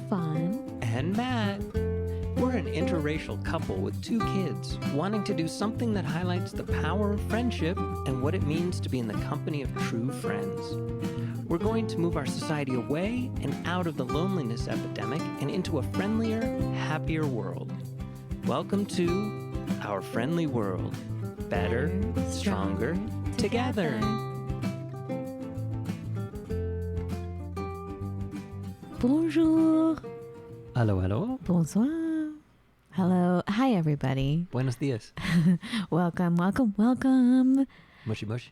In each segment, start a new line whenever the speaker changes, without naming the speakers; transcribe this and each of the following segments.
Stefan
and Matt. We're an interracial couple with 2 kids wanting to do something that highlights the power of friendship and what it means to be in the company of true friends. We're going to move our society away and out of the loneliness epidemic and into a friendlier, happier world. Welcome to our friendly world. Better, stronger, together.
Bonjour.
Hello, hello.
Bonsoir. Hello. Hi, everybody.
Buenos dias.
Welcome, welcome, welcome.
Mushy mushy.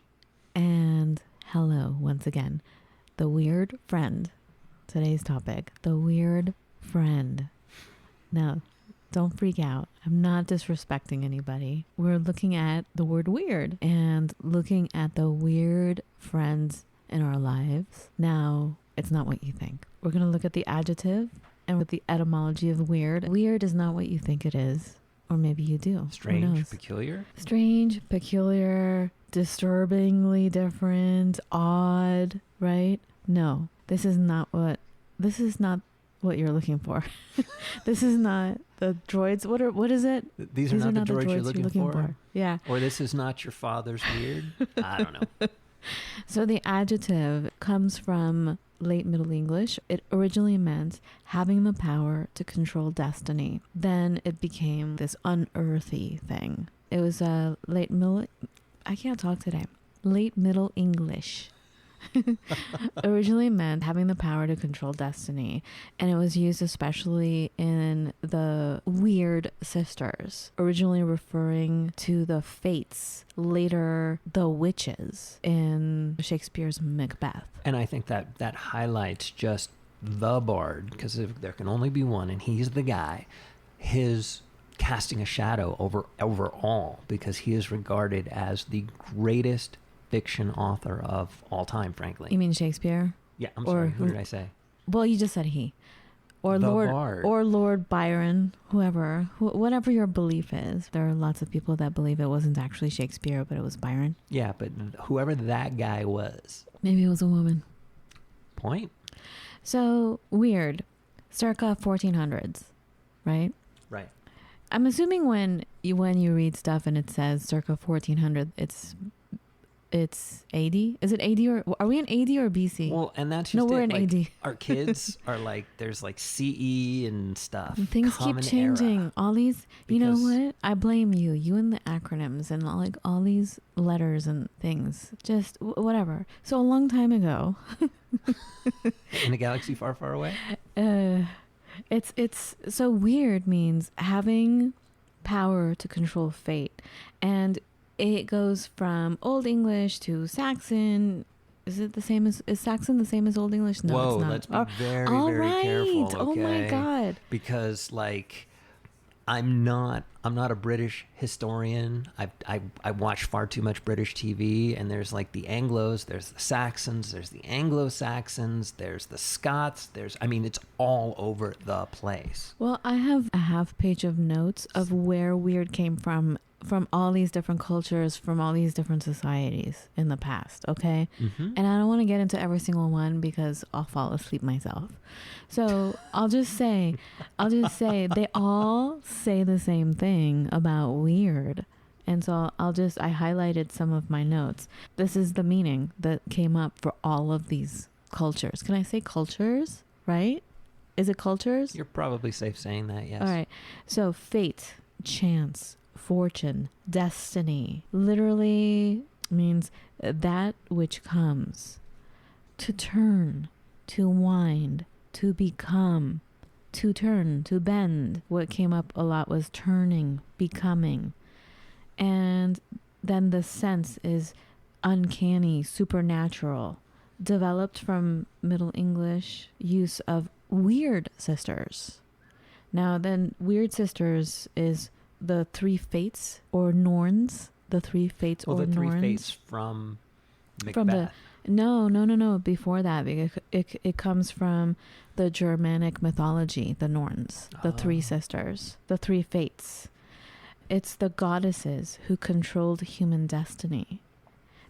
And hello once again. The weird friend. Today's topic. The weird friend. Now, don't freak out. I'm not disrespecting anybody. We're looking at the word weird and looking at the weird friends in our lives. Now, it's not what you think. We're going to look at the adjective and with the etymology of weird. Weird is not what you think it is. Or maybe you do.
Strange, peculiar?
Strange, peculiar, disturbingly different, odd, right? No, this is not what you're looking for. This is not the droids. What is it?
These are not the droids you're looking for?
Yeah.
Or this is not your father's weird? I don't know.
So the adjective comes from late Middle English. It originally meant having the power to control destiny. Then it became this unearthly thing. It was late Middle English. Originally meant having the power to control destiny, and it was used especially in the weird sisters, originally referring to the fates, later the witches in Shakespeare's Macbeth.
And I think that highlights just the bard, because there can only be one, and he's the guy. His casting a shadow over all, because he is regarded as the greatest fiction author of all time, frankly.
You mean Shakespeare?
Yeah, I'm sorry. Who did I say?
Well, you just said he. Or
the
Lord
bard.
Or Lord Byron, whatever your belief is. There are lots of people that believe it wasn't actually Shakespeare, but it was Byron.
Yeah, but whoever that guy was.
Maybe it was a woman.
Point.
So, weird. Circa 1400s, right?
Right.
I'm assuming when you read stuff and it says circa 1400, it's AD? Is it AD or are we in AD or BC?
Well, and that's just
no, we're in
like,
AD.
Our kids are like, there's like CE and stuff.
And things keep changing.
Era.
All these, you know what? I blame you. You and the acronyms and all these letters and things. Just whatever. So a long time ago.
In a galaxy far, far away?
It's so weird means having power to control fate. And it goes from Old English to Saxon. Is Saxon the same as Old English? No,
Whoa,
it's not.
let's be very careful. Okay?
Oh my God.
Because I'm not a British historian. I watch far too much British TV, and there's like the Anglos, there's the Saxons, there's the Anglo-Saxons, there's the Scots, it's all over the place.
Well, I have a half page of notes of where weird came from all these different cultures, from all these different societies in the past, okay?
Mm-hmm.
And I don't want to get into every single one because I'll fall asleep myself. So I'll just say they all say the same thing about weird. And so I highlighted some of my notes. This is the meaning that came up for all of these cultures. Can I say cultures, right? Is it cultures?
You're probably safe saying that, yes.
All right. So fate, chance, fortune, destiny, literally means that which comes. To turn, to wind, to become, to turn, to bend. What came up a lot was turning, becoming. And then the sense is uncanny, supernatural, developed from Middle English use of weird sisters. Now then, weird sisters is the 3 fates or Norns. The 3 fates or Norns.
Well, the 3 fates from Macbeth.
No. Before that, because it comes from the Germanic mythology, the Norns, the 3 sisters, the 3 fates. It's the goddesses who controlled human destiny.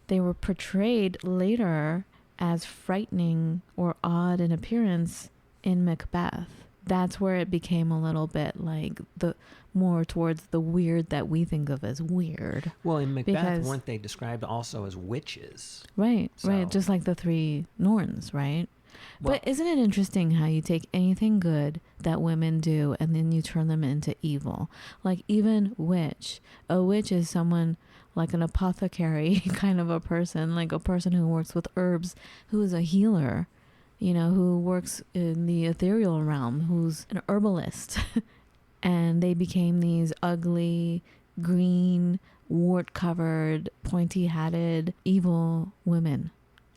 They were portrayed later as frightening or odd in appearance in Macbeth. that's where it became a little bit like the more towards the weird that we think of as weird.
Well, in Macbeth, weren't they described also as witches?
Right, right. Just like the three Norns, right?
Well,
but isn't it interesting how you take anything good that women do and then you turn them into evil? Like even witch. A witch is someone like an apothecary kind of a person, like a person who works with herbs, who is a healer, you know, who works in the ethereal realm, who's an herbalist. And they became these ugly, green, wart-covered, pointy-hatted, evil women.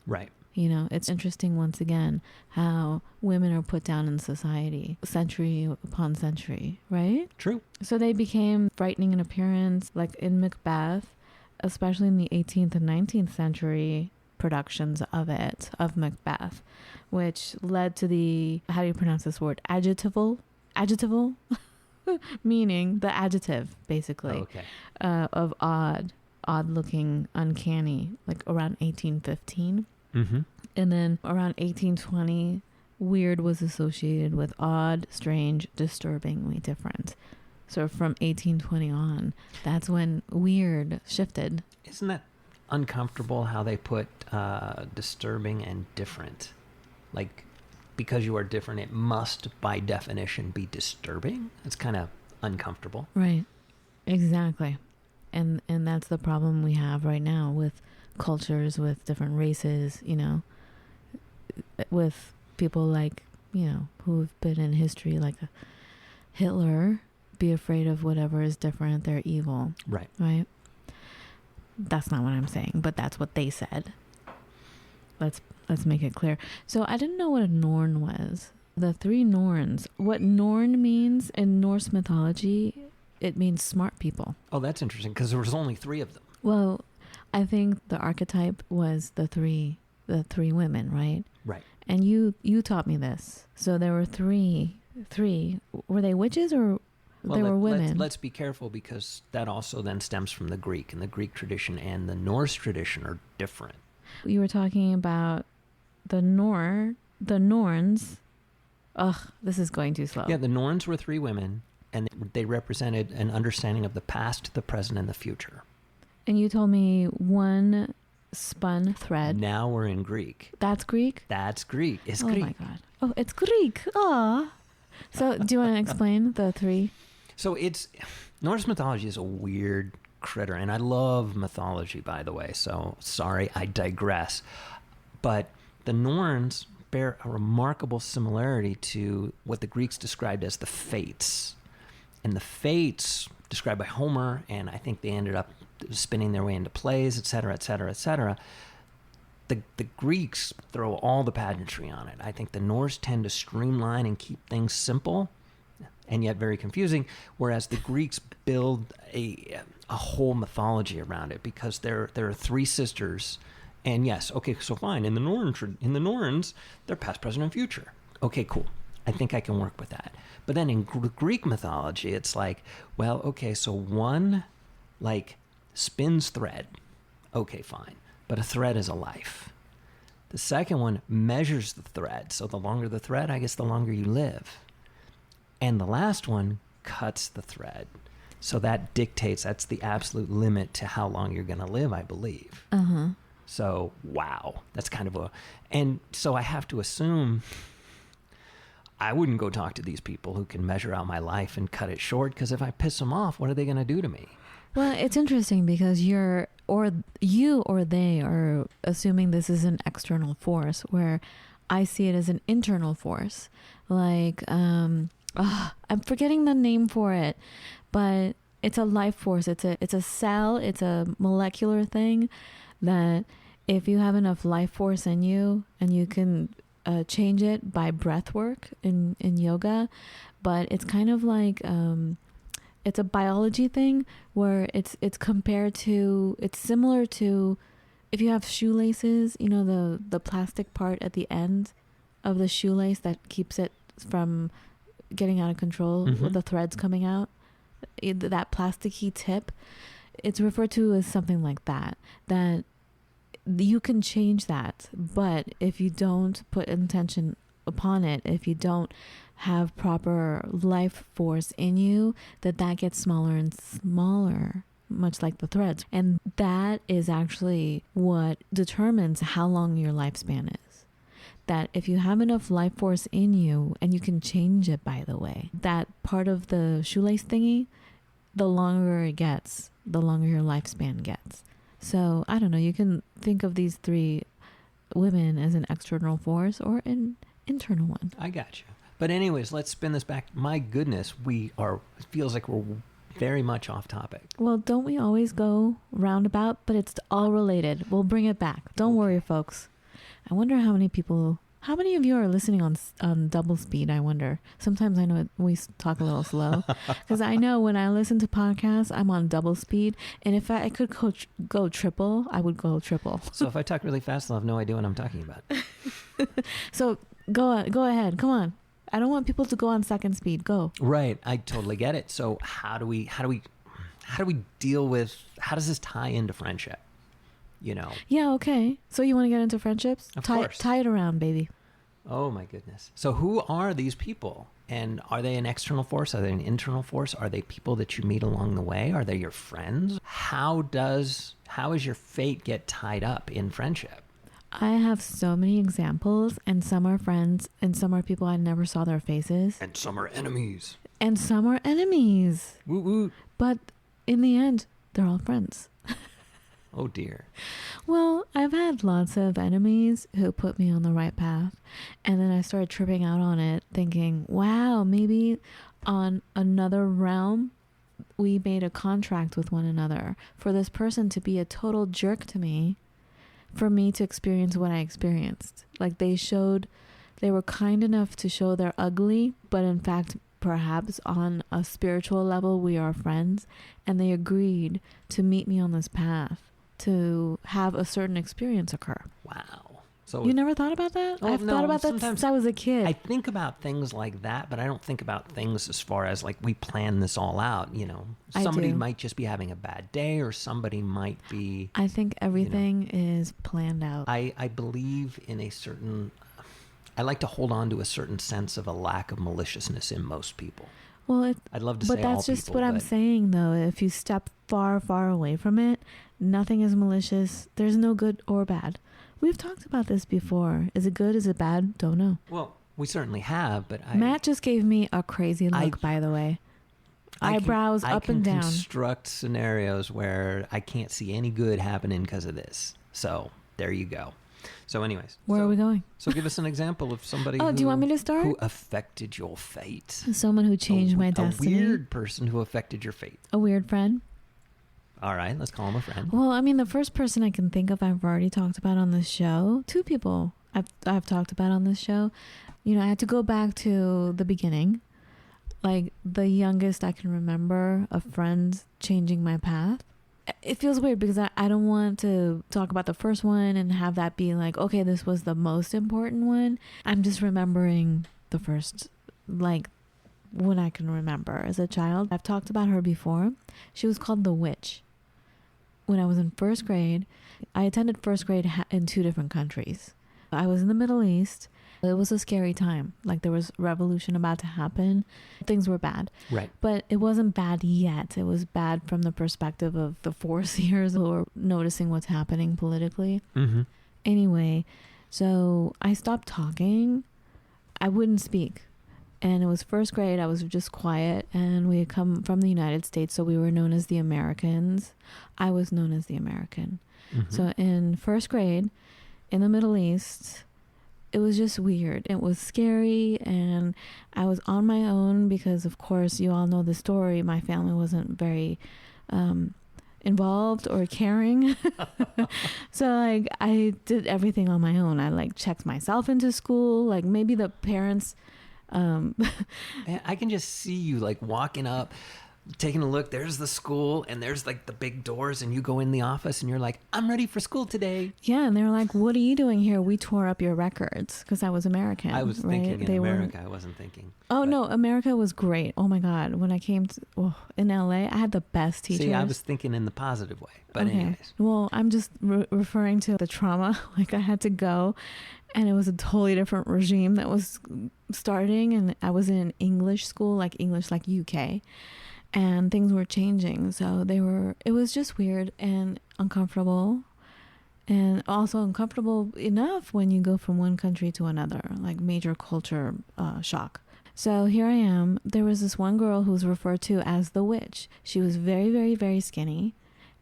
Right.
You know, it's interesting once again how women are put down in society century upon century, right?
True.
So they became frightening in appearance, like in Macbeth, especially in the 18th and 19th century productions of Macbeth, which led to the, how do you pronounce this word? Adjectival? Meaning the adjective, basically, of odd looking, uncanny, like around 1815.
Mm-hmm.
And then around 1820, weird was associated with odd, strange, disturbingly different. So from 1820 on, that's when weird shifted.
Isn't that uncomfortable how they put disturbing and different? Like, because you are different, it must, by definition, be disturbing? It's kind of uncomfortable.
Right. Exactly. And that's the problem we have right now with cultures, with different races, you know, with people like, you know, who've been in history, like Hitler, be afraid of whatever is different, they're evil.
Right.
Right? That's not what I'm saying, but that's what they said. Let's make it clear. So I didn't know what a Norn was. The three Norns. What Norn means in Norse mythology, it means smart people.
Oh, that's interesting, because there was only 3 of them.
Well, I think the archetype was the three women, right?
Right.
And you taught me this. So there were three. Were they witches or they were women?
Let's be careful, because that also then stems from the Greek, and the Greek tradition and the Norse tradition are different.
You were talking about the Norns. Ugh, this is going too slow.
Yeah, the Norns were 3 women, and they represented an understanding of the past, the present, and the future. And
you told me one spun thread.
Now we're in Greek.
That's Greek?
That's Greek. It's Greek.
Oh my God. Oh, it's Greek. Ah. So do you want to explain the 3?
So Norse mythology is a weird critter, and I love mythology, by the way, so sorry, I digress. But the Norns bear a remarkable similarity to what the Greeks described as the Fates. And the Fates, described by Homer, and I think they ended up spinning their way into plays, etc., etc., etc. The Greeks throw all the pageantry on it. I think the Norse tend to streamline and keep things simple, and yet very confusing, whereas the Greeks build a whole mythology around it, because there are 3 sisters, and yes, okay, so fine, in the Norns, they're past, present, and future. Okay, cool. I think I can work with that. But then in Greek mythology, it's like, well, okay, so one, like, spins thread. Okay, fine. But a thread is a life. The second one measures the thread. So the longer the thread, I guess the longer you live. And the last one cuts the thread. So that dictates, that's the absolute limit to how long you're going to live, I believe.
Uh-huh.
So, wow. That's kind of and so I have to assume I wouldn't go talk to these people who can measure out my life and cut it short, because if I piss them off, what are they going to do to me?
Well, it's interesting because you or they are assuming this is an external force, where I see it as an internal force. Like, I'm forgetting the name for it, but it's a life force. It's a cell. It's a molecular thing that if you have enough life force in you, and you can change it by breath work in yoga, but it's kind of like it's a biology thing where it's compared to, it's similar to if you have shoelaces, you know, the plastic part at the end of the shoelace that keeps it from getting out of control with the threads coming out, that plasticky tip, it's referred to as something like that you can change that, but if you don't put intention upon it, if you don't have proper life force in you, that gets smaller and smaller, much like the threads. And that is actually what determines how long your lifespan is. That if you have enough life force in you, and you can change it, by the way, that part of the shoelace thingy, the longer it gets, the longer your lifespan gets. So I don't know, you can think of these 3 women as an external force or an internal one.
I got you. But anyways, let's spin this back. My goodness, it feels like we're very much off topic.
Well, don't we always go roundabout? But it's all related. We'll bring it back. Don't worry, folks. I wonder how many of you are listening on double speed, I wonder. Sometimes I know we talk a little slow. Because I know when I listen to podcasts, I'm on double speed. And if I could go triple, I would go triple.
So if I talk really fast, I'll have no idea what I'm talking about.
So go ahead. Come on. I don't want people to go on second speed. Go.
Right. I totally get it. So how do we deal with, how does this tie into friendship?
Yeah, okay. So you want to get into friendships?
Of course.
Tie it around, baby.
Oh my goodness. So who are these people? And are they an external force? Are they an internal force? Are they people that you meet along the way? Are they your friends? How does your fate get tied up in friendship?
I have so many examples, and some are friends, and some are people I never saw their faces.
And some are enemies.
And some are enemies.
Woot woot.
But in the end, they're all friends.
Oh dear.
Well, I've had lots of enemies who put me on the right path, and then I started tripping out on it, thinking, wow, maybe on another realm, we made a contract with one another for this person to be a total jerk to me, for me to experience what I experienced. Like they were kind enough to show they're ugly, but in fact, perhaps on a spiritual level, we are friends, and they agreed to meet me on this path to have a certain experience occur.
Wow. So
you never thought about that?
Oh,
I've thought about that since I was a kid.
I think about things like that, but I don't think about things as far as like we plan this all out, Somebody might just be having a bad day, or somebody might be...
I think everything is planned out.
I believe in I like to hold on to a certain sense of a lack of maliciousness in most people.
Well,
I'd love to say all
but
people,
that's just what I'm saying, though. If you step far, far away from it, nothing is malicious. There's no good or bad. We've talked about this before. Is it good? Is it bad? Don't know.
Well, we certainly have, but
Matt just gave me a crazy look, by the way. Eyebrows up and down.
I can construct scenarios where I can't see any good happening because of this. So there you go. So anyways.
Where are we going?
So give us an example of somebody
do you want me to start?
Who affected your fate.
Someone who changed my destiny.
A weird person who affected your fate.
A weird friend.
All right, let's call him a friend.
Well, I mean, the first person I can think of I've already talked about on this show. 2 people I've talked about on this show. I had to go back to the beginning. Like the youngest I can remember of friends changing my path. It feels weird because I don't want to talk about the first one and have that be like, okay, this was the most important one. I'm just remembering the first, like, when I can remember as a child. I've talked about her before. She was called the Witch. When I was in first grade, I attended first grade in 2 different countries. I was in the Middle East. It was a scary time. Like there was revolution about to happen. Things were bad.
Right.
But it wasn't bad yet. It was bad from the perspective of the foreseers who are noticing what's happening politically.
Mm-hmm.
Anyway, so I stopped talking. I wouldn't speak. And it was first grade. I was just quiet. And we had come from the United States, so we were known as the Americans. I was known as the American.
Mm-hmm.
So in first grade, in the Middle East, it was just weird. It was scary, and I was on my own because, of course, you all know the story. My family wasn't very involved or caring. So, like, I did everything on my own. I, like, checked myself into school. Like, maybe the parents...
I can just see you, like, walking up taking a look. There's the school, and there's like the big doors, and you go in the office, and you're like, I'm ready for school today.
Yeah, and they were like, "What are you doing here? We tore up your records," because I was American.
I was
right?
thinking in America. I wasn't thinking.
Oh
but,
no, America was great. Oh my God, when I came in LA, I had the best teachers.
See, I was thinking in the positive way. But
okay.
anyways.
Well, I'm just referring to the trauma. Like I had to go, and it was a totally different regime that was starting, and I was in an English school, like English, like UK. And things were changing, so it was just weird and uncomfortable, and also uncomfortable enough when you go from one country to another, like major culture shock. So here I am. There was this one girl who was referred to as the witch. She was very, very, very skinny,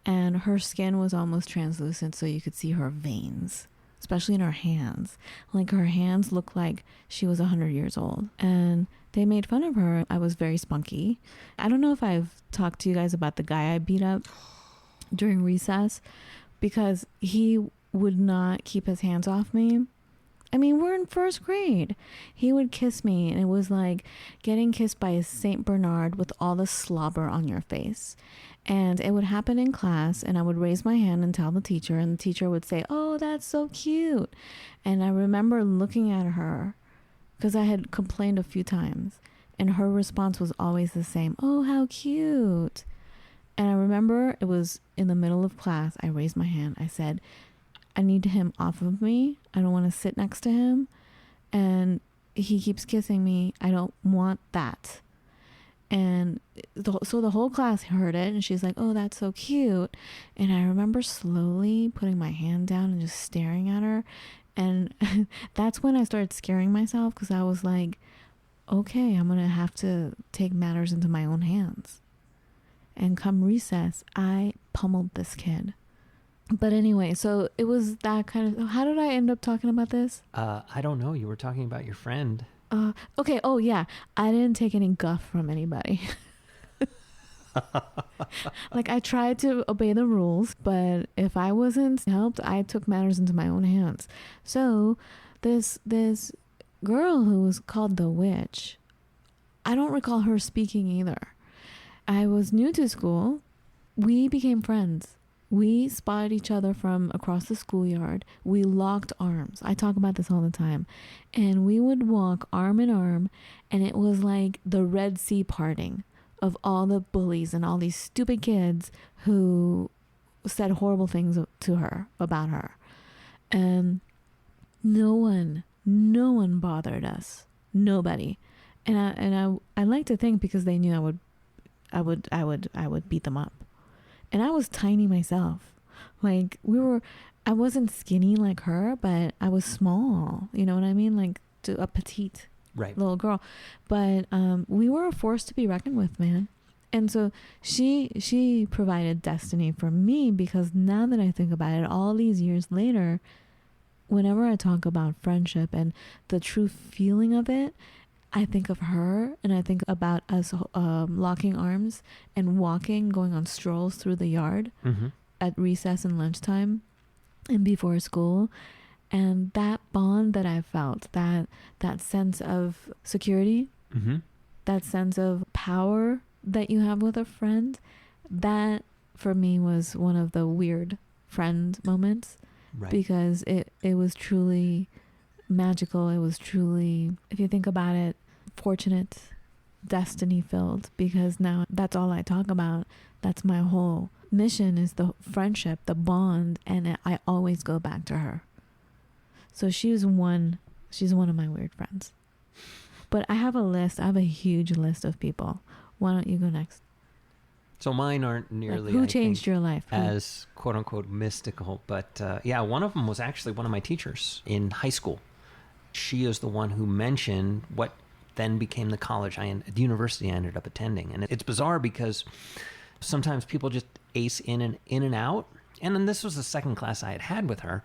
and her skin was almost translucent, so you could see her veins, especially in her hands. Like her hands looked like she was 100 years old. And they made fun of her. I was very spunky. I don't know if I've talked to you guys about the guy I beat up during recess, because he would not keep his hands off me. I mean, we're in first grade. He would kiss me, and it was like getting kissed by a Saint Bernard with all the slobber on your face. And it would happen in class, and I would raise my hand and tell the teacher, and the teacher would say, "Oh, that's so cute." And I remember looking at her, because I had complained a few times, and her response was always the same. "Oh, how cute." And I remember it was in the middle of class. I raised my hand. I said, "I need him off of me. I don't want to sit next to him. And he keeps kissing me. I don't want that." And so the whole class heard it, and she's like, "Oh, that's so cute." And I remember slowly putting my hand down and just staring at her. And that's when I started scaring myself, because I was like, okay, I'm going to have to take matters into my own hands. And come recess, I pummeled this kid. But anyway, so it was that kind of... How did I end up talking about this?
I don't know. You were talking about your friend.
Okay. Oh, yeah. I didn't take any guff from anybody. Like, I tried to obey the rules, but if I wasn't helped, I took matters into my own hands. So this girl who was called the witch, I don't recall her speaking either. I was new to school. We became friends. We spotted each other from across the schoolyard. We locked arms. I talk about this all the time. And we would walk arm in arm, and it was like the Red Sea parting of all the bullies and all these stupid kids who said horrible things to her, about her. And no one bothered us. Nobody. And I like to think, because they knew I would beat them up. And I was tiny myself. Like, I wasn't skinny like her, but I was small. You know what I mean? Like, a petite little girl. But we were a force to be reckoned with, man. And so she provided destiny for me, because now that I think about it, all these years later, whenever I talk about friendship and the true feeling of it, I think of her, and I think about us locking arms and walking, going on strolls through the yard at recess and lunchtime and before school. And that bond that I felt, that sense of security, that sense of power that you have with a friend, that for me was one of the weird friend moments. Right. Because it was truly magical. It was truly, if you think about it, fortunate, destiny filled, because now that's all I talk about. That's my whole mission, is the friendship, the bond, and I always go back to her. So she's one of my weird friends. But I have a huge list of people. Why don't you go next?
So mine aren't nearly,
who changed your life?
As quote unquote mystical. But yeah, one of them was actually one of my teachers in high school. She is the one who mentioned what then became the university I ended up attending. And it's bizarre, because sometimes people just ace in and out. And then this was the second class I had with her.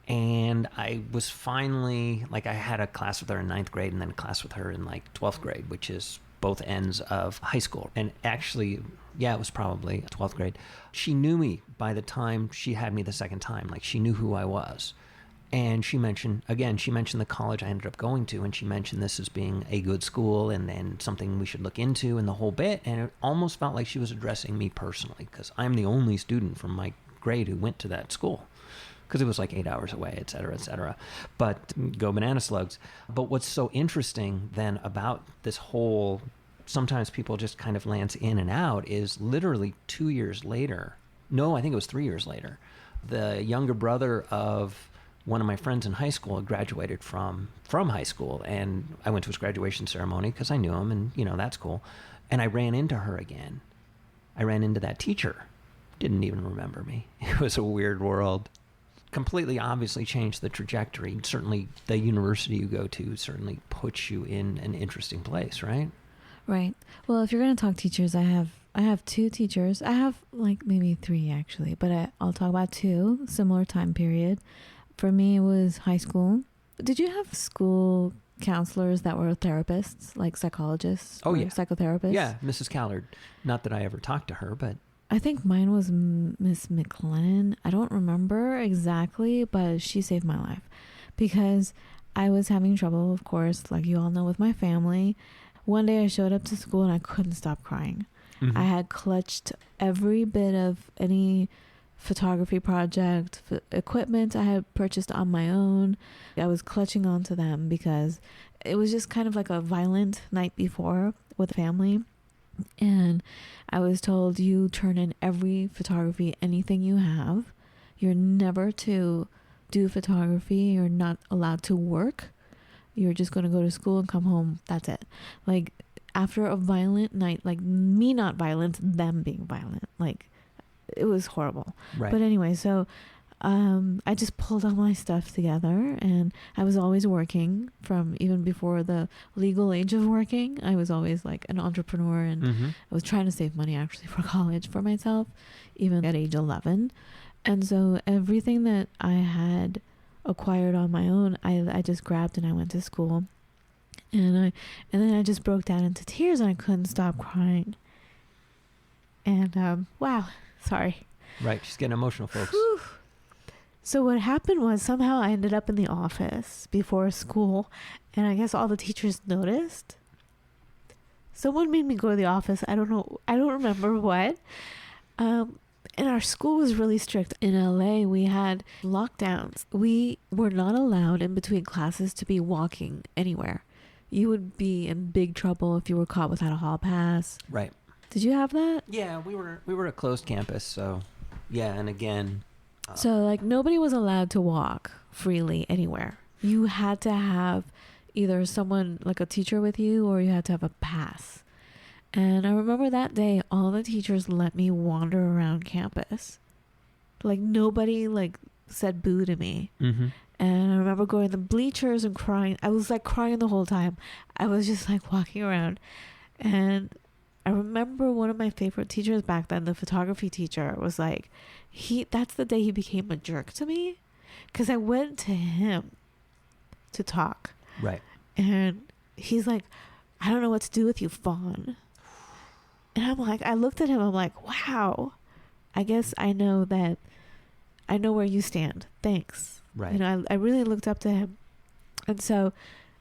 And I was finally, like, I had a class with her in 9th grade and then a class with her in like 12th grade, which is both ends of high school. And actually, yeah, it was probably 12th grade. She knew me by the time she had me the second time. Like, she knew who I was. And she mentioned the college I ended up going to, and she mentioned this as being a good school and something we should look into and the whole bit. And it almost felt like she was addressing me personally, because I'm the only student from my grade who went to that school, because it was like 8 hours away, et cetera, et cetera. But go banana slugs. But what's so interesting then about this whole, sometimes people just kind of lance in and out, is literally 2 years later. No, I think it was 3 years later. The younger brother of one of my friends in high school had graduated from high school, and I went to his graduation ceremony because I knew him, and that's cool. And I ran into her again. I ran into that teacher. Didn't even remember me. It was a weird world. Completely obviously changed the trajectory. Certainly the university you go to certainly puts you in an interesting place, right?
Right. Well, if you're going to talk teachers, I have two teachers. I have like maybe three actually, but I'll talk about two, similar time period. For me, it was high school. Did you have school counselors that were therapists, like psychologists?
Oh, yeah.
Psychotherapists?
Yeah, Mrs. Callard. Not that I ever talked to her, but...
I think mine was Miss McLennan. I don't remember exactly, but she saved my life. Because I was having trouble, of course, like you all know, with my family. One day I showed up to school and I couldn't stop crying. Mm-hmm. I had clutched every bit of any photography project, equipment I had purchased on my own. I was clutching onto them because it was just kind of like a violent night before with family. And I was told, you turn in every photography, anything you have. You're never to do photography. You're not allowed to work. You're just going to go to school and come home. That's it. Like after a violent night, like me not violent, them being violent, like it was horrible.
Right.
But anyway, so I just pulled all my stuff together, and I was always working from even before the legal age of working. I was always like an entrepreneur, and I was trying to save money actually for college for myself, even at age 11. And so everything that I had acquired on my own, I just grabbed and I went to school. And then I just broke down into tears and I couldn't stop crying. And wow, sorry.
Right, she's getting emotional, folks.
Whew. So what happened was somehow I ended up in the office before school, and I guess all the teachers noticed. Someone made me go to the office. I don't know. I don't remember what. And our school was really strict. In LA, we had lockdowns. We were not allowed in between classes to be walking anywhere. You would be in big trouble if you were caught without a hall pass.
Right.
Did you have that?
Yeah, we were a closed campus, so yeah, and again...
So like nobody was allowed to walk freely anywhere. You had to have either someone like a teacher with you, or you had to have a pass. And I remember that day, all the teachers let me wander around campus. Like nobody like said boo to me. Mm-hmm. And I remember going to the bleachers and crying. I was like crying the whole time. I was just like walking around. And I remember one of my favorite teachers back then, the photography teacher, was like, that's the day he became a jerk to me, because I went to him to talk.
Right.
And he's like, I don't know what to do with you, Fawn. And I'm like, I looked at him, I'm like, wow, I guess I know where you stand. Thanks.
Right.
You know, I really looked up to him. And so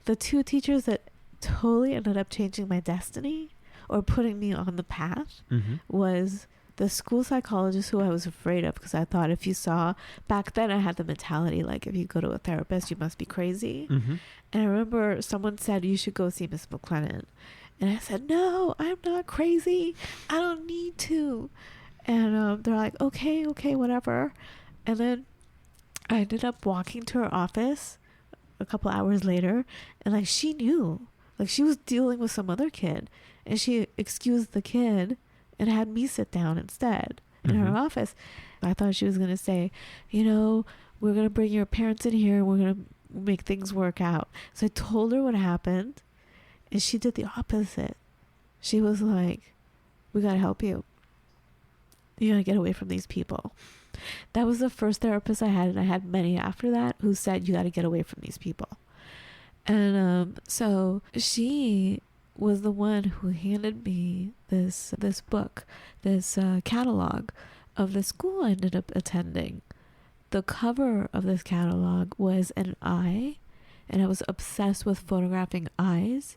the two teachers that totally ended up changing my destiny or putting me on the path was the school psychologist, who I was afraid of, because I thought if you saw, back then I had the mentality like if you go to a therapist you must be crazy. And I remember someone said you should go see Miss McLennan, and I said, no, I'm not crazy, I don't need to. And they're like, okay, whatever. And then I ended up walking to her office a couple hours later, and like she knew, like she was dealing with some other kid, and she excused the kid and had me sit down instead in her office. I thought she was going to say, you know, we're going to bring your parents in here and we're going to make things work out. So I told her what happened, and she did the opposite. She was like, we got to help you. You got to get away from these people. That was the first therapist I had, and I had many after that who said, you got to get away from these people. And so she was the one who handed me this book, this catalog of the school I ended up attending. the cover of this catalog was an eye, and I was obsessed with photographing eyes,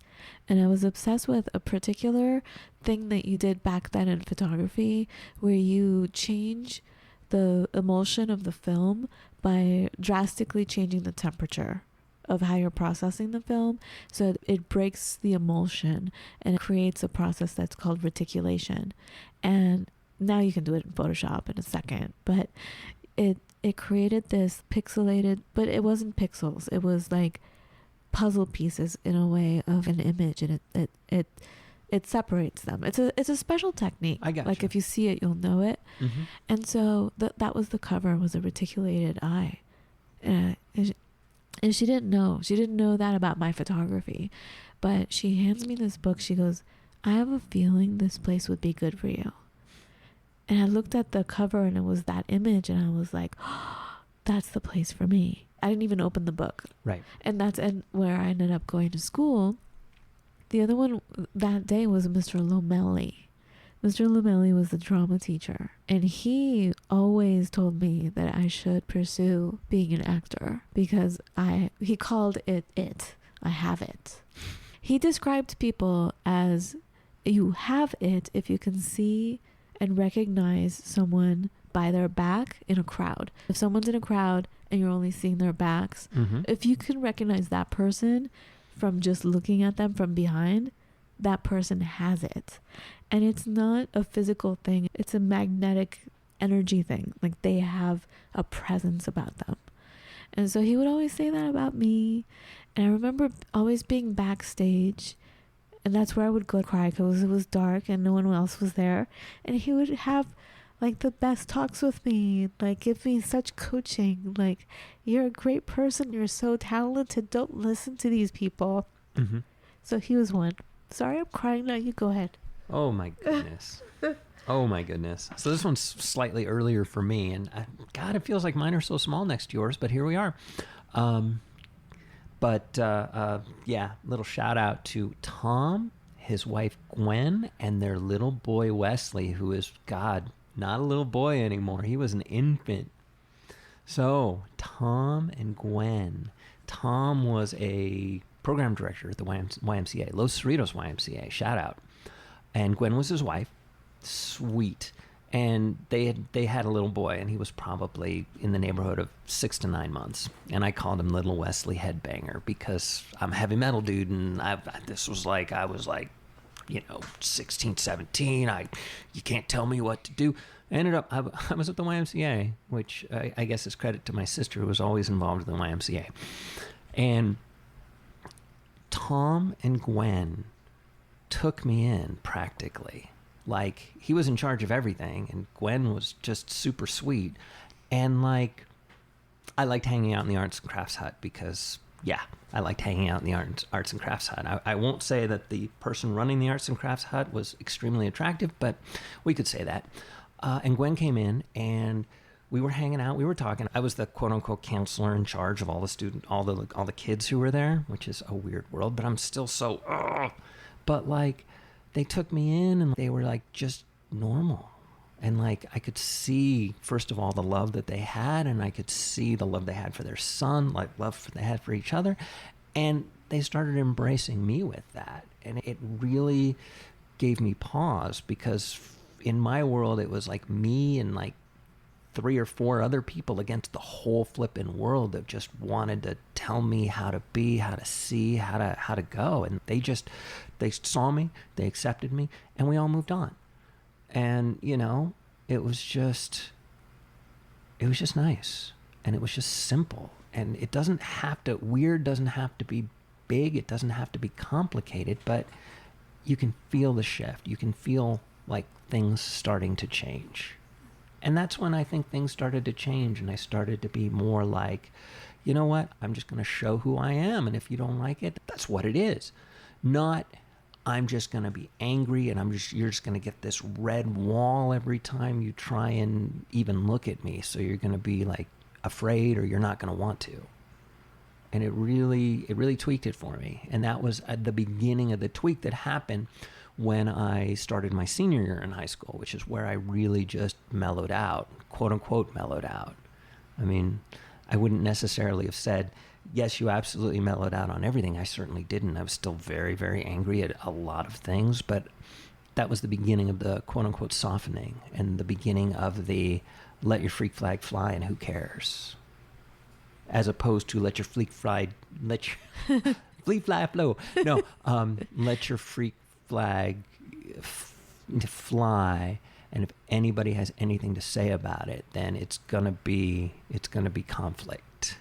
and I was obsessed with a particular thing that you did back then in photography, where you change the emulsion of the film by drastically changing the temperature of how you're processing the film, so it breaks the emulsion and it creates a process that's called reticulation. And now you can do it in Photoshop in a second, but it created this pixelated, but it wasn't pixels, it was like puzzle pieces in a way of an image, and it separates them. It's a special technique.
I got
like
you.
If you see it, you'll know it.
Mm-hmm.
And so that was the cover, was a reticulated eye. And she didn't know that about my photography. But she hands me this book. She goes, I have a feeling this place would be good for you. And I looked at the cover, and it was that image, and I was like, oh, that's the place for me. I didn't even open the book.
Right.
And that's where I ended up going to school. The other one that day was Mr. Lomelli. Mr. Lomelli was the drama teacher, and he always told me that I should pursue being an actor because he called it. I have it. He described people as, you have it if you can see and recognize someone by their back in a crowd. If someone's in a crowd and you're only seeing their backs, if you can recognize that person from just looking at them from behind, that person has it. And it's not a physical thing, it's a magnetic energy thing. Like, they have a presence about them. And so he would always say that about me. And I remember always being backstage, and that's where I would go cry because it was dark and no one else was there. And he would have like the best talks with me, like give me such coaching, like, you're a great person, you're so talented, don't listen to these people. So he was one. Sorry, I'm crying now, you go ahead.
Oh my goodness. Oh my goodness. So this one's slightly earlier for me, and God, it feels like mine are so small next to yours, but here we are. Yeah, little shout out to Tom, his wife Gwen, and their little boy Wesley, who is, God, not a little boy anymore. He was an infant. So Tom and Gwen. Tom was a program director at the YMCA, Los Cerritos YMCA, shout out. And Gwen was his wife. Sweet. And they had a little boy, and he was probably in the neighborhood of 6 to 9 months. And I called him Little Wesley Headbanger because I'm a heavy metal dude, and I was like 16, 17. You can't tell me what to do. I ended up, I was at the YMCA, which I guess is credit to my sister, who was always involved in the YMCA. And Tom and Gwen took me in practically. Like, he was in charge of everything, and Gwen was just super sweet. And like, I liked hanging out in the Arts and Crafts Hut because, yeah, I liked hanging out in the Arts and Crafts Hut. I won't say that the person running the Arts and Crafts Hut was extremely attractive, but we could say that. And Gwen came in, and we were hanging out. We were talking. I was the quote unquote counselor in charge of all the kids who were there, which is a weird world. But I'm still so. But like, they took me in, and they were like just normal, and like I could see, first of all, the love that they had, and I could see the love they had for their son, like love they had for each other, and they started embracing me with that, and it really gave me pause because in my world it was like me and like 3 or 4 other people against the whole flippin' world that just wanted to tell me how to be, how to see, how to go. And they saw me, they accepted me, and we all moved on. And, it was just nice. And it was just simple. And it doesn't have to, weird doesn't have to be big. It doesn't have to be complicated, but you can feel the shift. You can feel like things starting to change. And that's when I think things started to change, and I started to be more like, you know what? I'm just going to show who I am, and if you don't like it, that's what it is. Not, I'm just going to be angry, and you're just going to get this red wall every time you try and even look at me, so you're going to be like afraid, or you're not going to want to. And it really tweaked it for me. And that was at the beginning of the tweak that happened when I started my senior year in high school, which is where I really just mellowed out, quote unquote mellowed out. I mean, I wouldn't necessarily have said, yes, you absolutely mellowed out on everything. I certainly didn't. I was still very, very angry at a lot of things, but that was the beginning of the quote unquote softening and the beginning of the let your freak flag fly and who cares, as opposed to let your fleek fly flow. No, let your freak flag fly, and if anybody has anything to say about it, then it's gonna be conflict.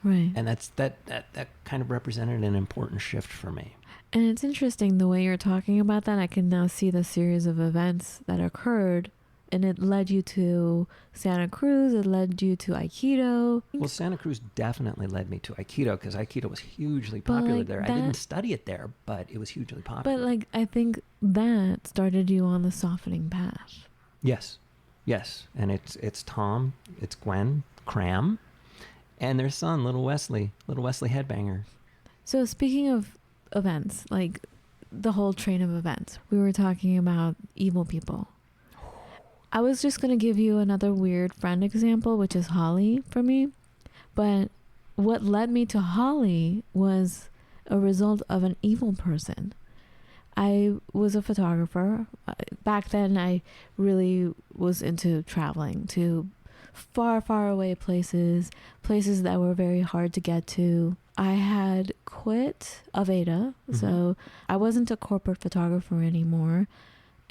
Right.
And that kind of represented an important shift for me.
And it's interesting the way you're talking about that. I can now see the series of events that occurred, and it led you to Santa Cruz. It led you to Aikido.
Well, Santa Cruz definitely led me to Aikido, because Aikido was hugely popular there. I didn't study it there, but it was hugely popular.
But like, I think that started you on the softening path.
Yes. And it's Tom, it's Gwen, Cram, and their son, little Wesley Headbanger.
So speaking of events, like the whole train of events, we were talking about evil people. I was just going to give you another weird friend example, which is Holly for me. But what led me to Holly was a result of an evil person. I was a photographer. Back then, I really was into traveling to far, far away places that were very hard to get to. I had quit Aveda, so I wasn't a corporate photographer anymore,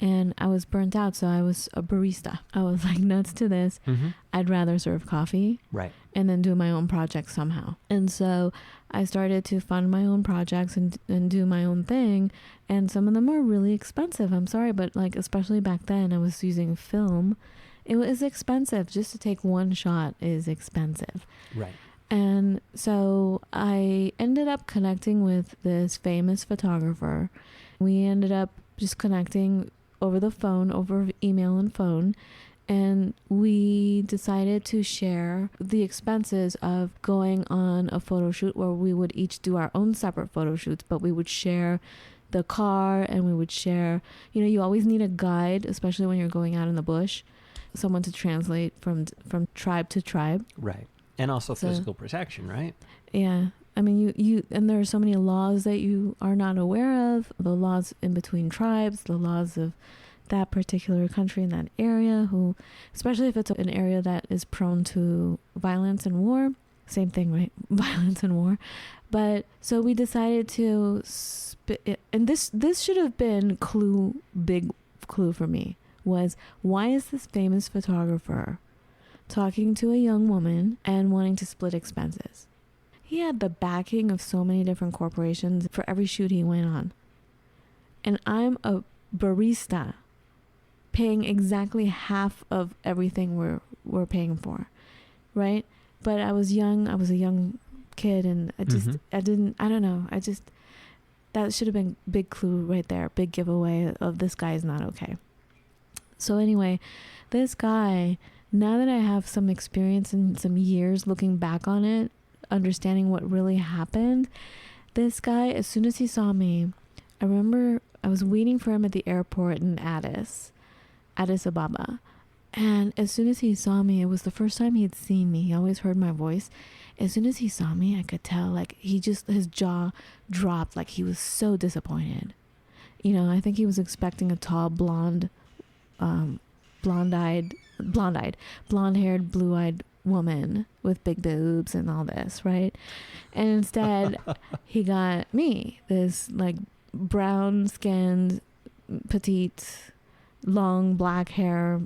and I was burnt out, so I was a barista. I was like, nuts to this. I'd rather serve coffee,
right,
and then do my own projects somehow. And so I started to fund my own projects and do my own thing, and some of them were really expensive. I'm sorry, but like, especially back then, I was using film. It was expensive. Just to take one shot is expensive.
Right.
And so I ended up connecting with this famous photographer. We ended up just connecting over the phone, over email and phone. And we decided to share the expenses of going on a photo shoot where we would each do our own separate photo shoots, but we would share the car, and we would share, you always need a guide, especially when you're going out in the bush, someone to translate from tribe to tribe.
Right. And also physical protection, right?
Yeah. I mean, you and there are so many laws that you are not aware of, the laws in between tribes, the laws of that particular country in that area, especially if it's an area that is prone to violence and war. Same thing, right? Violence and war. But so we decided to and this should have been big clue for me, was why is this famous photographer talking to a young woman and wanting to split expenses? He had the backing of so many different corporations for every shoot he went on. And I'm a barista paying exactly half of everything we're paying for, right? But I was young. I was a young kid, and I don't know. That should have been big clue right there, big giveaway of this guy is not okay. So anyway, this guy, now that I have some experience and some years looking back on it, understanding what really happened, this guy, as soon as he saw me, I remember I was waiting for him at the airport in Addis Ababa. And as soon as he saw me, it was the first time he had seen me. He always heard my voice. As soon as he saw me, I could tell, like, his jaw dropped, like he was so disappointed. I think he was expecting a tall, blonde-haired, blue-eyed woman with big boobs and all this, right? And instead, he got me, this like brown-skinned, petite, long black hair,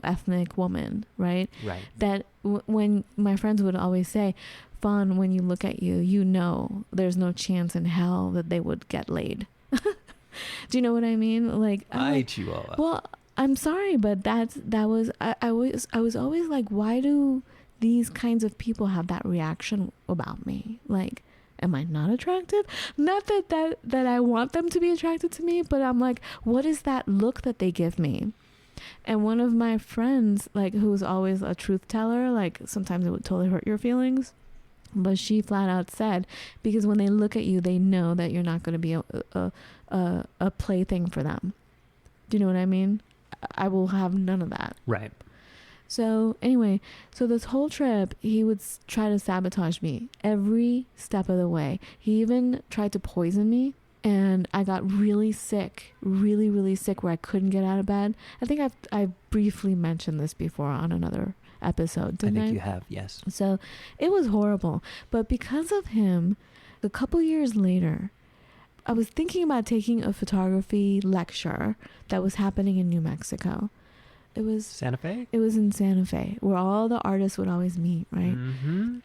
ethnic woman, right?
Right.
That when my friends would always say, Fawn, when you look at you, there's no chance in hell that they would get laid. Do you know what I mean? Like,
Chihuahua.
Well, I'm sorry, but I was always like, why do these kinds of people have that reaction about me? Like, am I not attractive? Not that I want them to be attracted to me, but I'm like, what is that look that they give me? And one of my friends, like, who's always a truth teller, like, sometimes it would totally hurt your feelings, but she flat out said, because when they look at you, they know that you're not going to be a plaything for them. Do you know what I mean? I will have none of that.
Right.
So anyway, so this whole trip, he would try to sabotage me every step of the way. He even tried to poison me. And I got really sick, really, really sick, where I couldn't get out of bed. I think I briefly mentioned this before on another episode, didn't I?
I think you have, yes.
So it was horrible. But because of him, a couple years later, I was thinking about taking a photography lecture that was happening in New Mexico. It was
Santa Fe?
It was in Santa Fe, where all the artists would always meet, right?
Mm-hmm.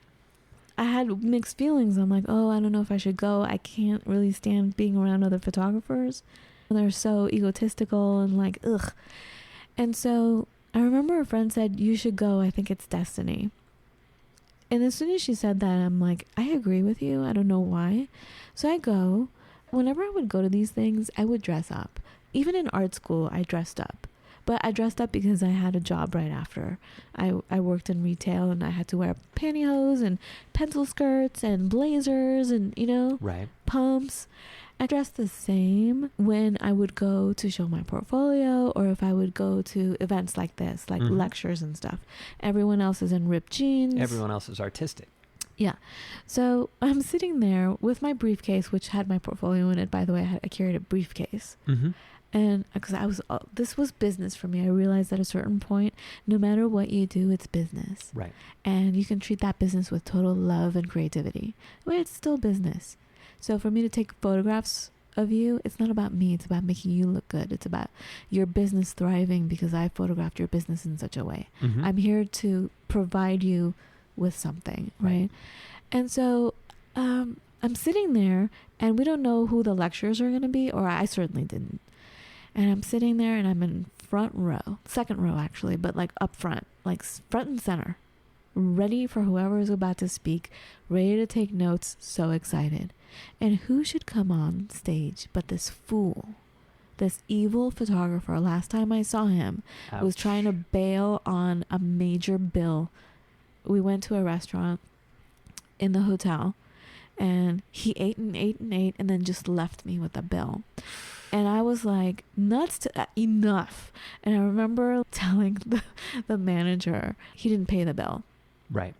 I had mixed feelings. I'm like, oh, I don't know if I should go. I can't really stand being around other photographers. They're so egotistical and like, ugh. And so I remember a friend said, you should go. I think it's destiny. And as soon as she said that, I'm like, I agree with you. I don't know why. So I go. Whenever I would go to these things, I would dress up. Even in art school, I dressed up. But I dressed up because I had a job right after. I worked in retail and I had to wear pantyhose and pencil skirts and blazers and,
right,
pumps. I dressed the same when I would go to show my portfolio or if I would go to events like this, like lectures and stuff. Everyone else is in ripped jeans.
Everyone else is artistic.
Yeah. So I'm sitting there with my briefcase, which had my portfolio in it. By the way, I carried a briefcase.
Mm-hmm.
And because this was business for me. I realized at a certain point, no matter what you do, it's business.
Right.
And you can treat that business with total love and creativity. But it's still business. So for me to take photographs of you, it's not about me. It's about making you look good. It's about your business thriving because I photographed your business in such a way.
Mm-hmm.
I'm here to provide you with something, right? And so I'm sitting there and we don't know who the lecturers are going to be, or I certainly didn't. And I'm sitting there and I'm in front row, second row actually, but like up front, like front and center, ready for whoever is about to speak, ready to take notes, so excited. And who should come on stage but this fool, this evil photographer. Last time I saw him was trying to bail on a major bill. We went to a restaurant in the hotel and he ate and then just left me with a bill. And I was like, nuts to enough. And I remember telling the manager he didn't pay the bill.
Right.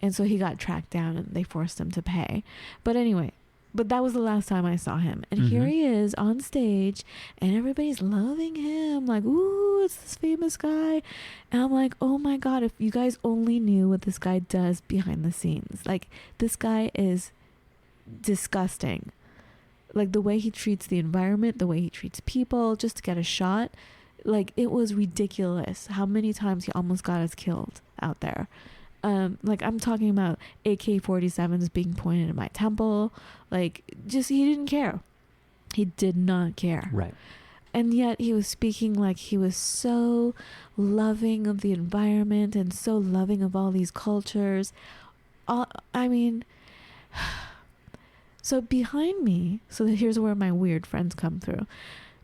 And so he got tracked down and they forced him to pay. But anyway, that was the last time I saw him. And here he is on stage and everybody's loving him. Like, ooh, it's this famous guy. And I'm like, oh my God, if you guys only knew what this guy does behind the scenes. Like, this guy is disgusting. Like the way he treats the environment, the way he treats people just to get a shot. Like it was ridiculous how many times he almost got us killed out there. Like I'm talking about AK-47s being pointed at my temple. Like just, he didn't care. He did not care.
Right.
And yet he was speaking like he was so loving of the environment and so loving of all these cultures. I mean... So behind me, so here's where my weird friends come through.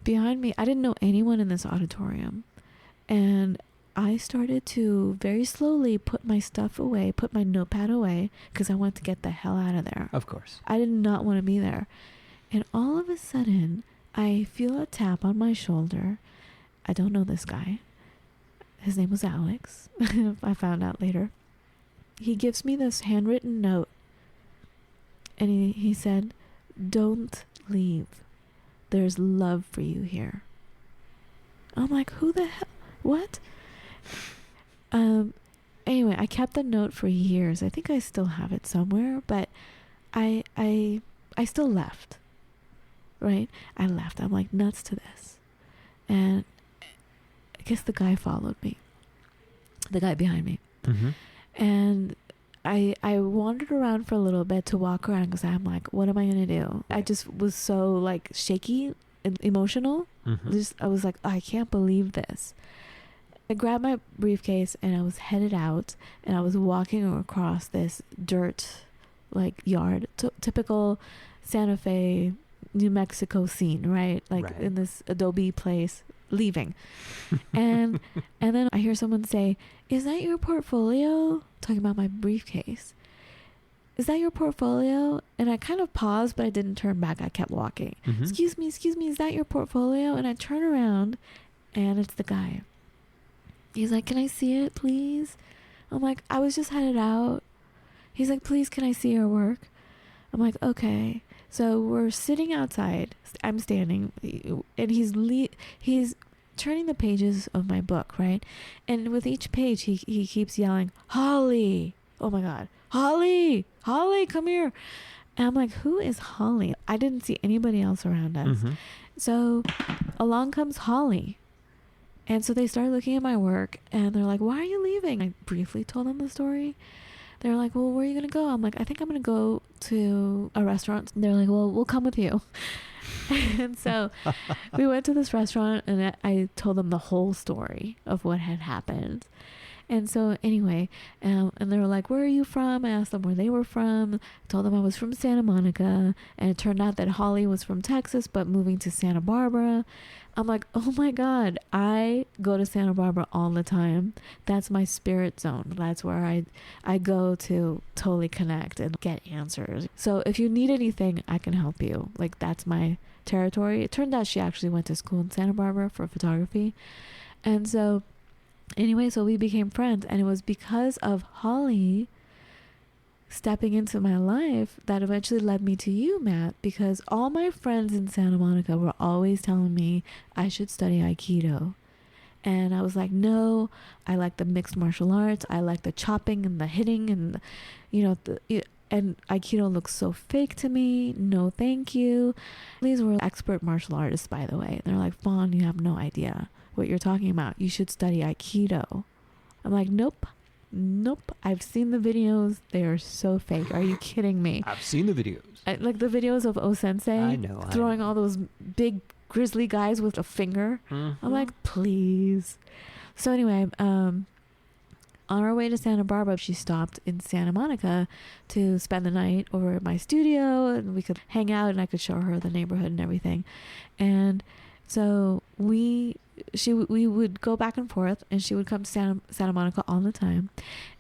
Behind me, I didn't know anyone in this auditorium. And I started to very slowly put my stuff away, put my notepad away, because I wanted to get the hell out of there.
Of course.
I did not want to be there. And all of a sudden, I feel a tap on my shoulder. I don't know this guy. His name was Alex. I found out later. He gives me this handwritten note. And he said, don't leave. There's love for you here. I'm like, who the hell? What? Anyway, I kept the note for years. I think I still have it somewhere, but I still left. Right? I left. I'm like nuts to this. And I guess the guy followed me. The guy behind me.
Mm-hmm.
And I wandered around for a little bit to walk around because I'm like, what am I going to do? I just was so like shaky and emotional. I was like, I can't believe this. I grabbed my briefcase and I was headed out and I was walking across this dirt like yard, typical Santa Fe, New Mexico scene, right? Like in this adobe place, leaving. and then I hear someone say, is that your portfolio? Talking about my briefcase. Is that your portfolio? And I kind of paused, but I didn't turn back. I kept walking. Excuse me, is that your portfolio? And I turn around and it's the guy. He's like, can I see it, please? I'm like, I was just headed out. He's like, please, can I see your work? I'm like, okay. So we're sitting outside. I'm standing, and he's turning the pages of my book, right? And with each page, he keeps yelling, Holly! Oh my God. Holly! Holly, come here! And I'm like, who is Holly? I didn't see anybody else around us.
Mm-hmm.
So along comes Holly. And so they started looking at my work, and they're like, why are you leaving? I briefly told them the story. They're like, well, where are you going to go? I'm like, I think I'm going to go to a restaurant. They're like, well, we'll come with you. And so we went to this restaurant, and I told them the whole story of what had happened. And so anyway, and they were like, where are you from? I asked them where they were from. I told them I was from Santa Monica. And it turned out that Holly was from Texas, but moving to Santa Barbara. I'm like, oh my God, I go to Santa Barbara all the time. That's my spirit zone. That's where I go to totally connect and get answers. So if you need anything, I can help you. Like, that's my territory. It turned out she actually went to school in Santa Barbara for photography. And so anyway, so we became friends, and it was because of Holly stepping into my life that eventually led me to you, Matt, because all my friends in Santa Monica were always telling me I should study Aikido. And I was like, no, I like the mixed martial arts. I like the chopping and the hitting and, and Aikido looks so fake to me. No, thank you. These were expert martial artists, by the way. They're like, Fawn, you have no idea what you're talking about. You should study Aikido. I'm like, nope. I've seen the videos. They are so fake. Are you kidding me?
I've seen the videos.
Like the videos of O-sensei.
I know.
Throwing all those big grizzly guys with a finger.
Mm-hmm.
I'm like, please. So anyway, on our way to Santa Barbara, she stopped in Santa Monica to spend the night over at my studio, and we could hang out, and I could show her the neighborhood and everything. And so we would go back and forth, and she would come to Santa Monica all the time.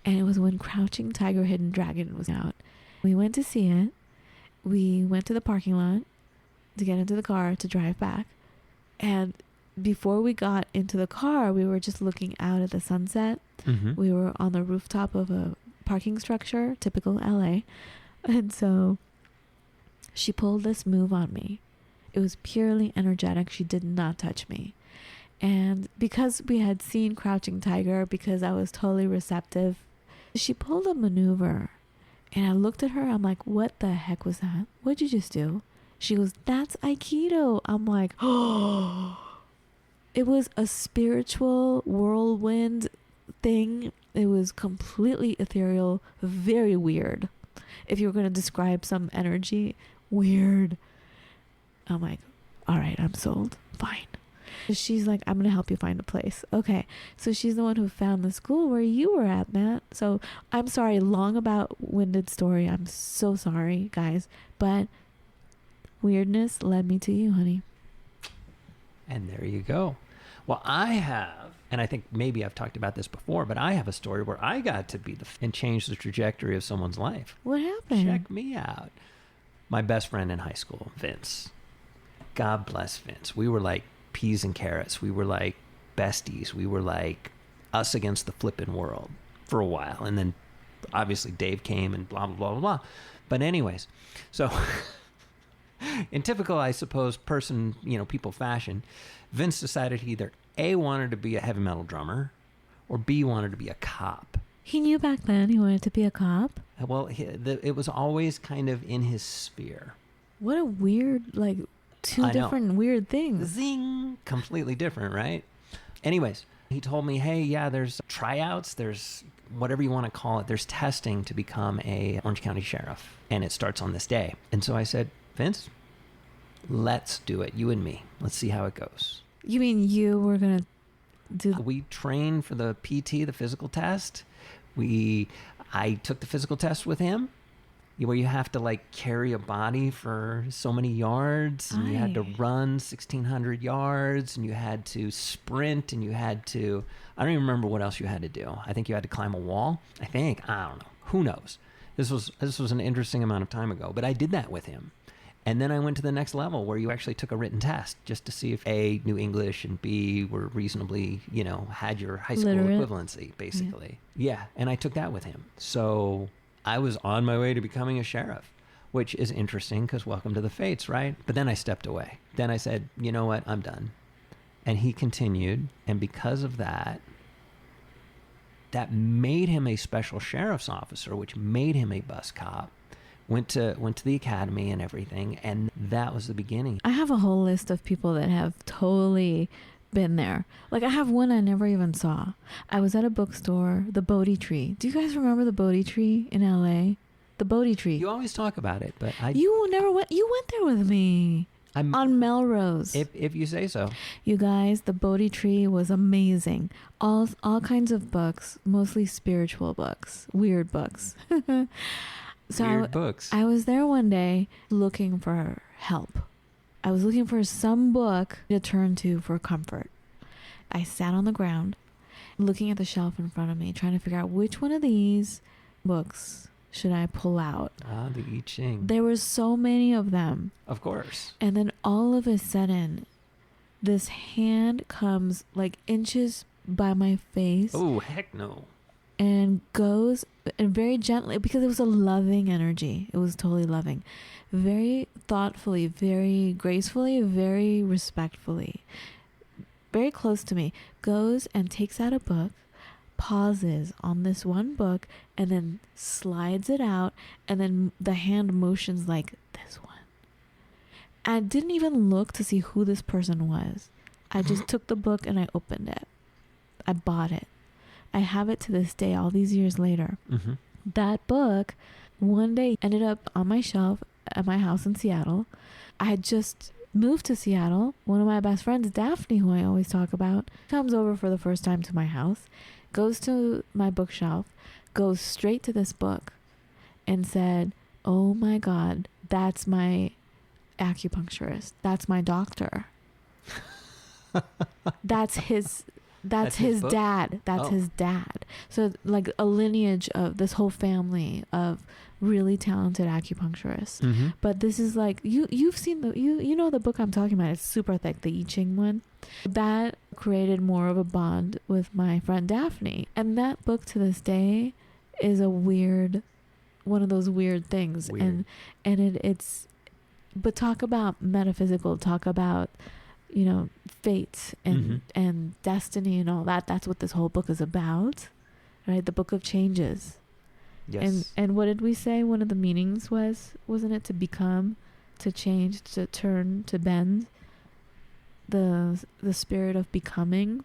And it was when Crouching Tiger, Hidden Dragon was out. We went to see it. We went to the parking lot to get into the car to drive back. And before we got into the car, we were just looking out at the sunset.
Mm-hmm.
We were on the rooftop of a parking structure, typical LA. And so she pulled this move on me. It was purely energetic. She did not touch me. And because we had seen Crouching Tiger, because I was totally receptive, she pulled a maneuver. And I looked at her. I'm like, what the heck was that? What'd you just do? She goes, that's Aikido. I'm like, oh. It was a spiritual whirlwind thing. It was completely ethereal, very weird. If you were going to describe some energy, weird. I'm like, all right, I'm sold. Fine. She's like, I'm going to help you find a place. Okay. So she's the one who found the school where you were at, Matt. So I'm sorry, long about winded story. I'm so sorry, guys. But weirdness led me to you, honey.
And there you go. Well, I have, and I think maybe I've talked about this before, but I have a story where I got to be and change the trajectory of someone's life.
What happened?
Check me out. My best friend in high school, Vince. God bless Vince. We were like peas and carrots. We were like besties. We were like us against the flipping world for a while. And then obviously Dave came and blah, blah, blah, blah, blah. But anyways, so in typical, I suppose, people fashion, Vince decided he either A, wanted to be a heavy metal drummer, or B, wanted to be a cop.
He knew back then he wanted to be a cop?
Well, it was always kind of in his sphere.
What a weird, two different weird things.
Zing! Completely different, right? Anyways, he told me, hey, yeah, there's tryouts, there's whatever you want to call it. There's testing to become a Orange County sheriff, and it starts on this day. And so I said, Vince, let's do it, you and me. Let's see how it goes.
You mean you were going to do...
We trained for the PT, the physical test. I took the physical test with him, where you have to carry a body for so many yards, and you had to run 1,600 yards, and you had to sprint, and you had to, I don't even remember what else you had to do. I think you had to climb a wall. I don't know. Who knows? This was an interesting amount of time ago, but I did that with him. And then I went to the next level where you actually took a written test just to see if A, knew English, and B, were reasonably, had your high school
Literate.
equivalency, basically. Yeah. And I took that with him. So I was on my way to becoming a sheriff, which is interesting because welcome to the fates, right? But then I stepped away. Then I said, you know what? I'm done. And he continued. And because of that, that made him a special sheriff's officer, which made him a bus cop. Went to the academy and everything, and that was the beginning.
I have a whole list of people that have totally been there. Like, I have one I never even saw. I was at a bookstore, the Bodhi Tree. Do you guys remember the Bodhi Tree in LA? The Bodhi Tree.
You always talk about it, but
You never went. You went there with me. On Melrose.
If you say so.
You guys, the Bodhi Tree was amazing. All kinds of books, mostly spiritual books, weird books. So
Weird books.
I was there one day looking for help. I was looking for some book to turn to for comfort. I sat on the ground, looking at the shelf in front of me, trying to figure out which one of these books should I pull out.
Ah, the I Ching.
There were so many of them.
Of course.
And then all of a sudden, this hand comes like inches by my face.
Oh, heck no.
And goes, and very gently, because it was a loving energy. It was totally loving. Very thoughtfully, very gracefully, very respectfully. Very close to me. Goes and takes out a book, pauses on this one book, and then slides it out, and then the hand motions like this one. I didn't even look to see who this person was. I just took the book and I opened it. I bought it. I have it to this day, all these years later.
Mm-hmm.
That book one day ended up on my shelf at my house in Seattle. I had just moved to Seattle. One of my best friends, Daphne, who I always talk about, comes over for the first time to my house, goes to my bookshelf, goes straight to this book and said, "Oh my God, that's my acupuncturist. That's my doctor." That's his
book?
dad. That's his dad. So like a lineage of this whole family of really talented acupuncturists.
Mm-hmm.
But this is like you've seen you know the book I'm talking about. It's super thick, the I Ching one. That created more of a bond with my friend Daphne. And that book to this day is one of those weird things.
Weird.
And it's but talk about metaphysical, talk about fate and destiny and all that. That's what this whole book is about, right? The book of changes.
Yes.
And what did we say? One of the meanings wasn't it to become, to change, to turn, to bend? The spirit of becoming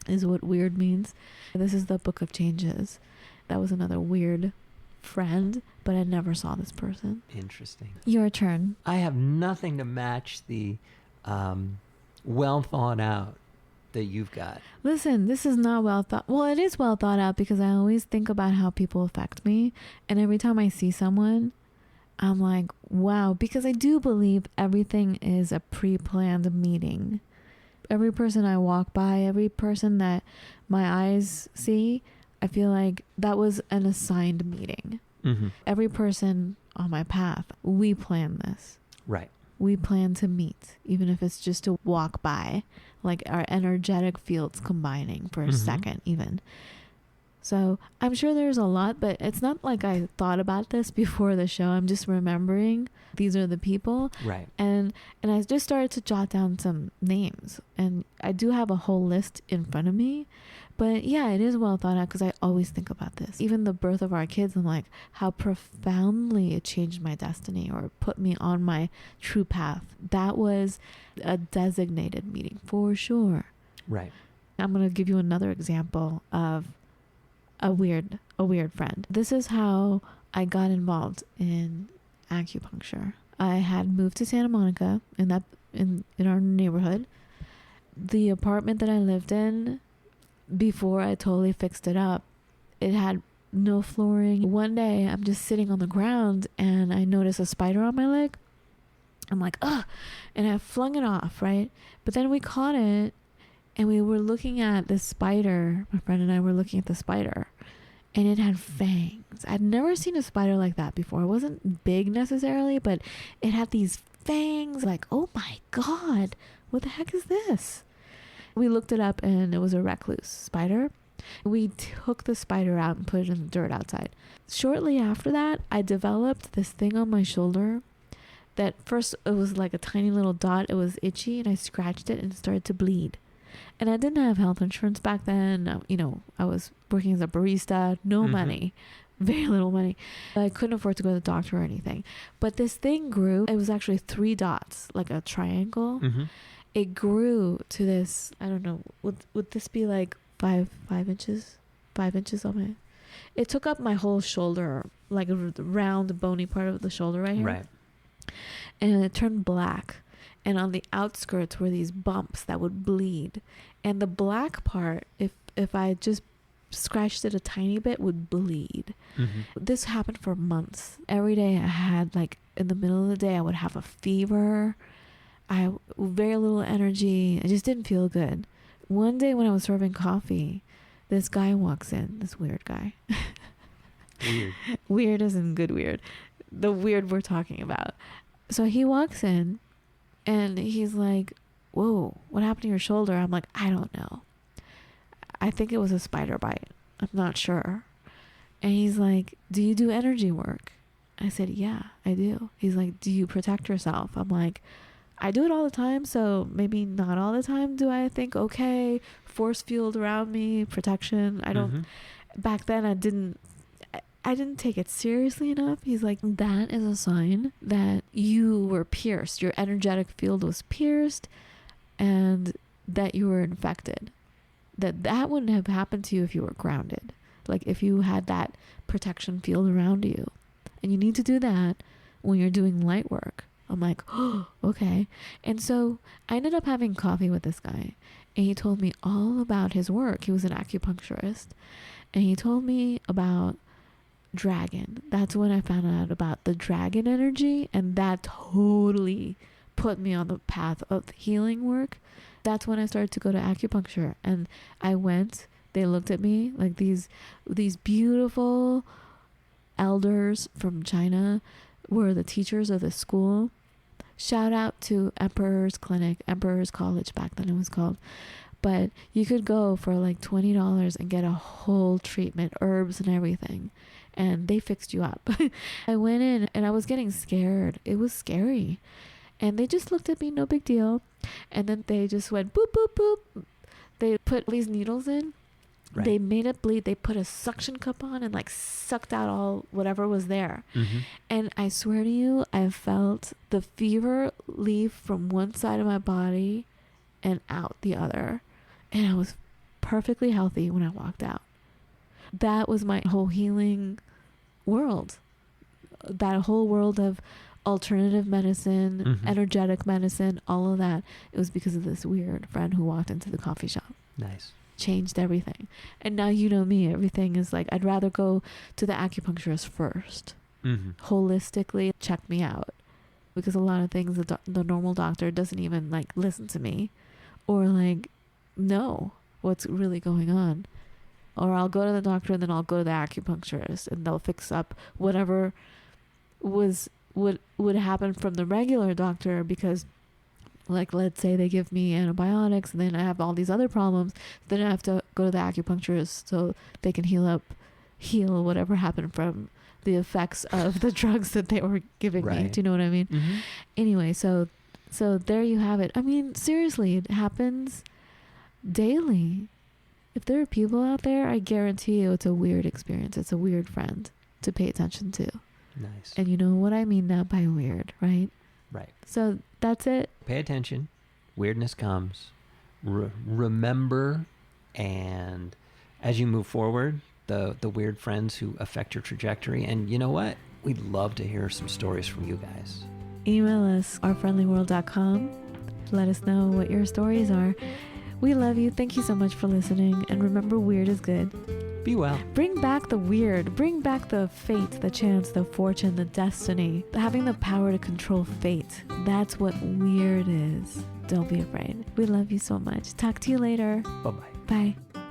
is what weird means. This is the book of changes. That was another weird friend, but I never saw this person.
Interesting.
Your turn.
I have nothing to match the well thought out that you've got.
Listen, this is not well thought. Well, it is well thought out because I always think about how people affect me. And every time I see someone, I'm like, wow, because I do believe everything is a pre-planned meeting. Every person I walk by, every person that my eyes see, I feel like that was an assigned meeting.
Mm-hmm.
Every person on my path, we plan this.
Right.
We plan to meet, even if it's just to walk by, like our energetic fields combining for a second even. So I'm sure there's a lot, but it's not like I thought about this before the show. I'm just remembering these are the people.
Right.
And I just started to jot down some names. And I do have a whole list in front of me. But yeah, it is well thought out because I always think about this. Even the birth of our kids, I'm like, how profoundly it changed my destiny or put me on my true path. That was a designated meeting for sure.
Right.
I'm going to give you another example of a weird friend. This is how I got involved in acupuncture. I had moved to Santa Monica in our neighborhood. The apartment that I lived in, before I totally fixed it up, it had no flooring. One day I'm just sitting on the ground and I notice a spider on my leg. I'm like, ugh, and I flung it off, right? But then we caught it and we were looking at this spider. My friend and I were looking at the spider and it had fangs. I'd never seen a spider like that before. It wasn't big necessarily, but it had these fangs. Like, oh my God, what the heck is this? We looked it up and it was a recluse spider. We took the spider out and put it in the dirt outside. Shortly after that, I developed this thing on my shoulder that first it was like a tiny little dot. It was itchy and I scratched it and it started to bleed. And I didn't have health insurance back then. You know, I was working as a barista, no money, very little money. I couldn't afford to go to the doctor or anything. But this thing grew. It was actually 3 dots, like a triangle. It grew to this, I don't know, would this be like 5 inches? 5 inches on my... It took up my whole shoulder, like a round, bony part of the shoulder right here.
Right.
And it turned black. And on the outskirts were these bumps that would bleed. And the black part, if I just scratched it a tiny bit, would bleed. This happened for months. Every day I had, like, in the middle of the day, I would have a fever. I had very little energy. I just didn't feel good. One day when I was serving coffee, this guy walks in, this weird guy.
Weird.
Weird isn't good weird. The weird we're talking about. So he walks in and he's like, whoa, what happened to your shoulder? I'm like, I don't know. I think it was a spider bite. I'm not sure. And he's like, do you do energy work? I said, yeah, I do. He's like, do you protect yourself? I'm like, I do it all the time, so maybe not all the time do I think, okay, force field around me, protection. I don't, back then I didn't take it seriously enough. He's like, that is a sign that you were pierced. Your energetic field was pierced and that you were infected. That wouldn't have happened to you if you were grounded. Like if you had that protection field around you. And you need to do that when you're doing light work. I'm like, oh, okay. And so I ended up having coffee with this guy. And he told me all about his work. He was an acupuncturist. And he told me about dragon. That's when I found out about the dragon energy. And that totally put me on the path of healing work. That's when I started to go to acupuncture. And I went, they looked at me like these beautiful elders from China were the teachers of the school. Shout out to Emperor's Clinic, Emperor's College back then it was called. But you could go for like $20 and get a whole treatment, herbs and everything. And they fixed you up. I went in and I was getting scared. It was scary. And they just looked at me, no big deal. And then they just went boop, boop, boop. They put these needles in. Right. They made it bleed. They put a suction cup on and like sucked out all whatever was there. And I swear to you, I felt the fever leave from one side of my body and out the other. And I was perfectly healthy when I walked out. That was my whole healing world. That whole world of alternative medicine, energetic medicine, all of that. It was because of this weird friend who walked into the coffee shop.
Nice.
Changed everything. And now you know me, everything is like, I'd rather go to the acupuncturist first. Holistically check me out. Because a lot of things the normal doctor doesn't even like listen to me or like know what's really going on. Or I'll go to the doctor and then I'll go to the acupuncturist and they'll fix up whatever would happen from the regular doctor, because like, let's say they give me antibiotics and then I have all these other problems. Then I have to go to the acupuncturist so they can heal whatever happened from the effects of the drugs that they were giving me. Do you know what I mean? Anyway, so there you have it. I mean, seriously, it happens daily. If there are people out there, I guarantee you it's a weird experience. It's a weird friend to pay attention to.
Nice.
And you know what I mean now by weird, right?
Right.
So that's it.
Pay attention. Weirdness comes. Remember, and as you move forward, the weird friends who affect your trajectory. And you know what? We'd love to hear some stories from you guys.
Email us, ourfriendlyworld.com. Let us know what your stories are. We love you. Thank you so much for listening. And remember, weird is good.
Be well.
Bring back the weird. Bring back the fate, the chance, the fortune, the destiny. Having the power to control fate. That's what weird is. Don't be afraid. We love you so much. Talk to you later.
Bye-bye.
Bye.